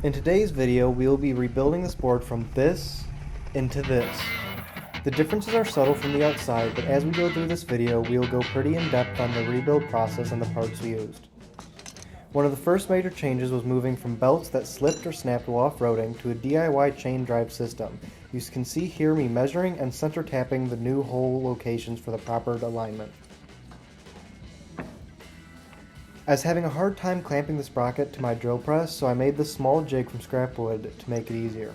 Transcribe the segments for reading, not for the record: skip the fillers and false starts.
In today's video, we will be rebuilding this board from this into this. The differences are subtle from the outside, but as we go through this video, we will go pretty in depth on the rebuild process and the parts we used. One of the first major changes was moving from belts that slipped or snapped while off-roading to a DIY chain drive system. You can see here me measuring and center tapping the new hole locations for the proper alignment. I was having a hard time clamping the sprocket to my drill press, so I made this small jig from scrap wood to make it easier.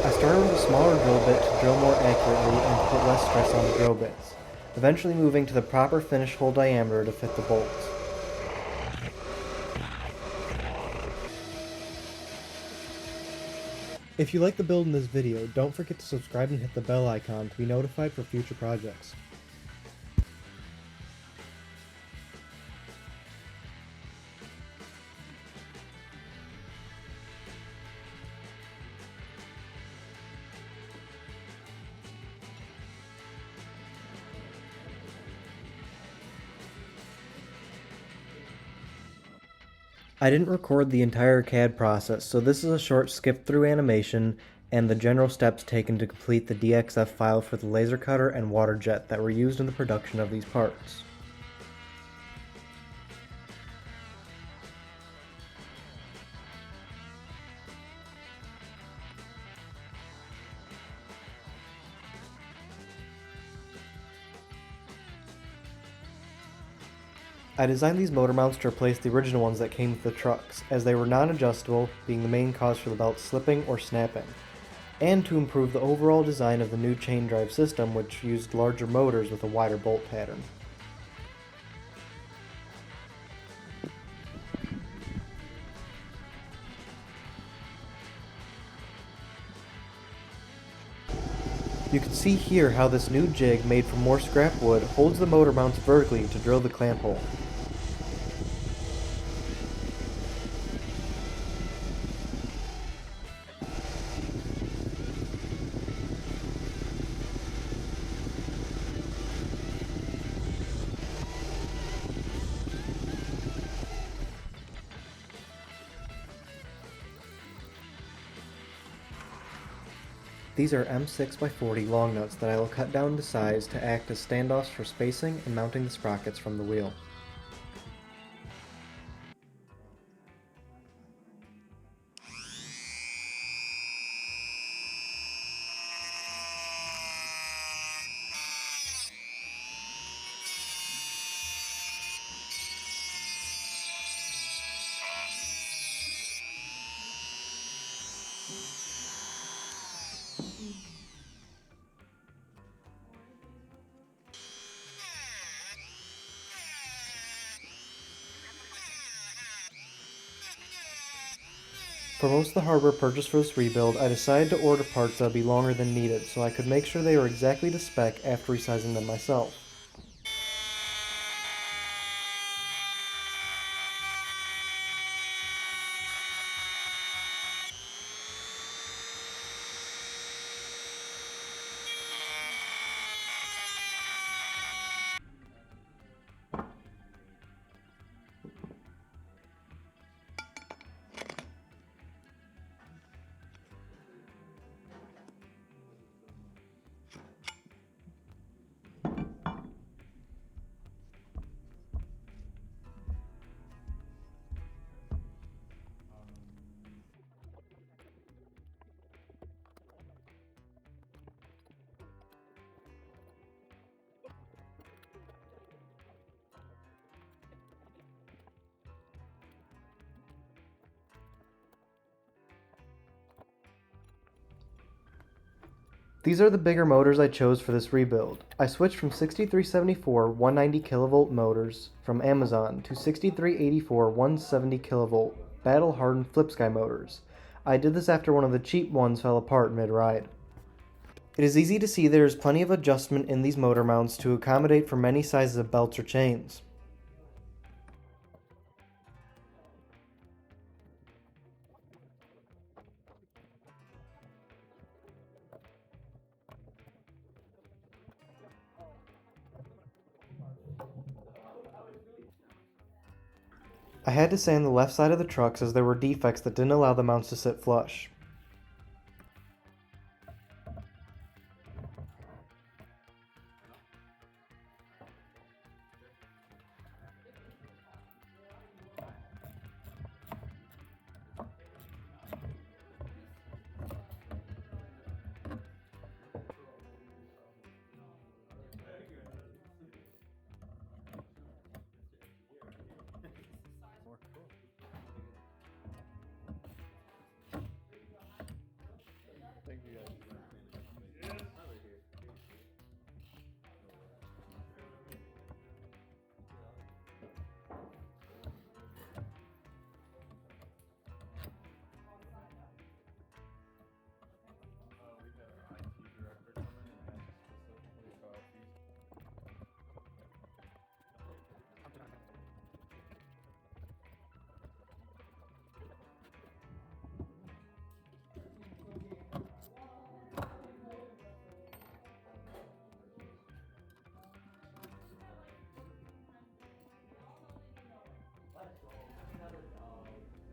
I started with a smaller drill bit to drill more accurately and put less stress on the drill bits, eventually moving to the proper finish hole diameter to fit the bolts. If you like the build in this video, don't forget to subscribe and hit the bell icon to be notified for future projects. I didn't record the entire CAD process, so this is a short skip-through animation and the general steps taken to complete the DXF file for the laser cutter and water jet that were used in the production of these parts. I designed these motor mounts to replace the original ones that came with the trucks, as they were non-adjustable, being the main cause for the belt slipping or snapping, and to improve the overall design of the new chain drive system, which used larger motors with a wider bolt pattern. You can see here how this new jig, made from more scrap wood, holds the motor mounts vertically to drill the clamp hole. These are M6x40 long nuts that I will cut down to size to act as standoffs for spacing and mounting the sprockets from the wheel. For most of the hardware purchased for this rebuild, I decided to order parts that would be longer than needed so I could make sure they were exactly to spec after resizing them myself. These are the bigger motors I chose for this rebuild. I switched from 6374 190 kilovolt motors from Amazon to 6384 170 kilovolt battle hardened flip sky motors. I did this after one of the cheap ones fell apart mid-ride. It is easy to see there is plenty of adjustment in these motor mounts to accommodate for many sizes of belts or chains. I had to sand the left side of the trucks as there were defects that didn't allow the mounts to sit flush.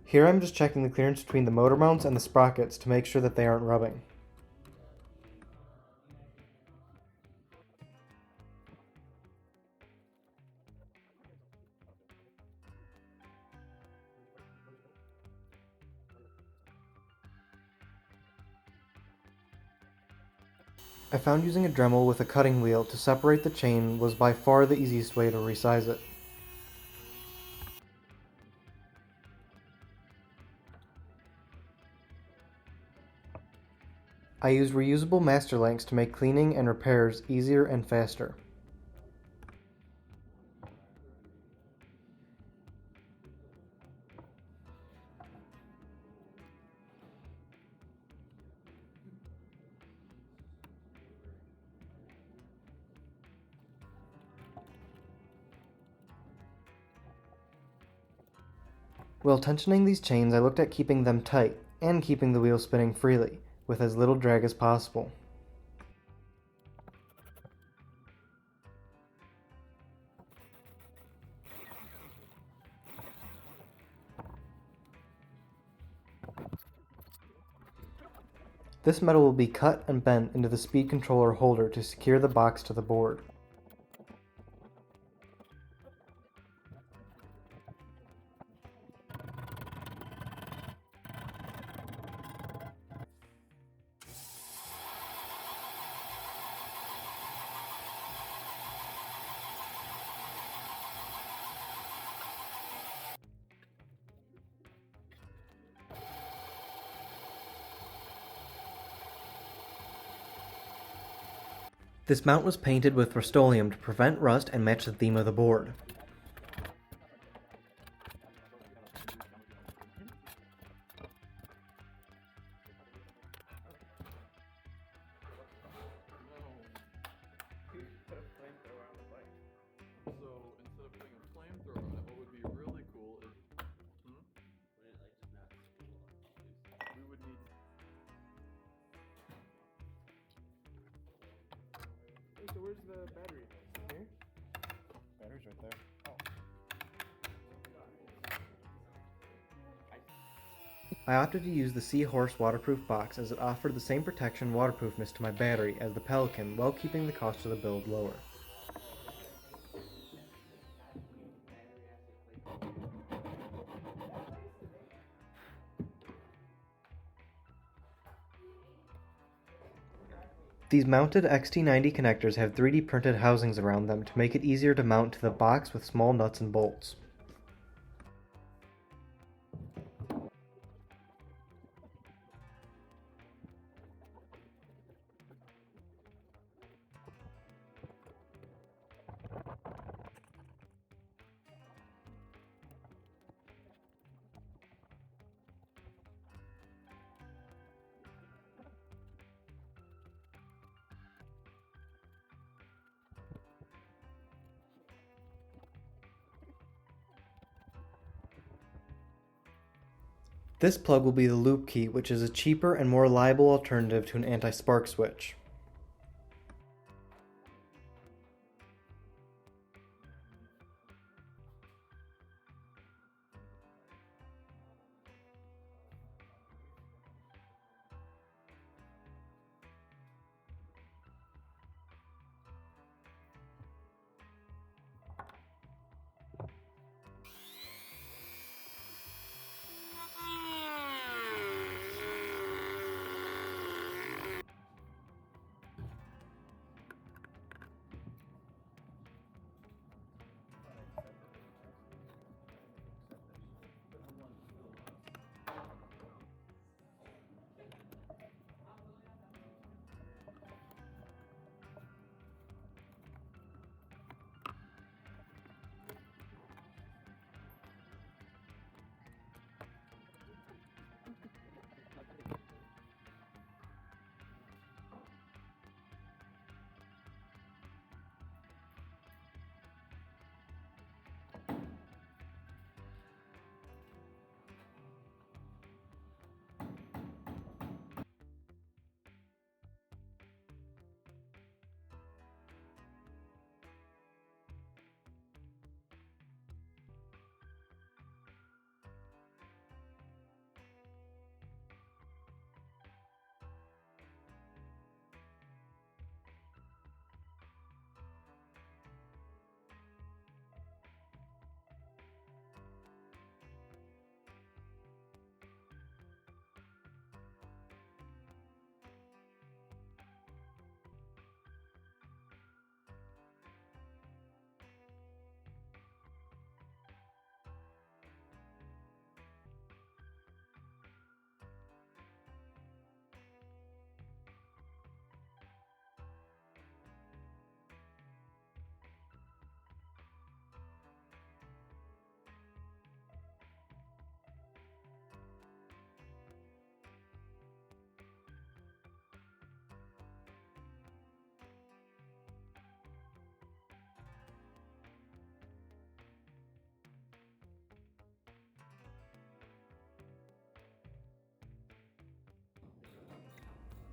Here I'm just checking the clearance between the motor mounts and the sprockets to make sure that they aren't rubbing. I found using a Dremel with a cutting wheel to separate the chain was by far the easiest way to resize it. I use reusable master lengths to make cleaning and repairs easier and faster. While tensioning these chains, I looked at keeping them tight and keeping the wheel spinning freely, with as little drag as possible. This metal will be cut and bent into the speed controller holder to secure the box to the board. This mount was painted with Rust-Oleum to prevent rust and match the theme of the board. So where's the battery? Here? Battery's right there. Oh. I opted to use the Seahorse waterproof box as it offered the same protection and waterproofness to my battery as the Pelican while keeping the cost of the build lower. These mounted XT90 connectors have 3D printed housings around them to make it easier to mount to the box with small nuts and bolts. This plug will be the loop key, which is a cheaper and more reliable alternative to an anti-spark switch.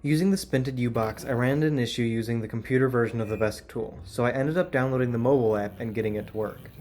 Using the spinted U-box, I ran into an issue using the computer version of the VESC tool, so I ended up downloading the mobile app and getting it to work.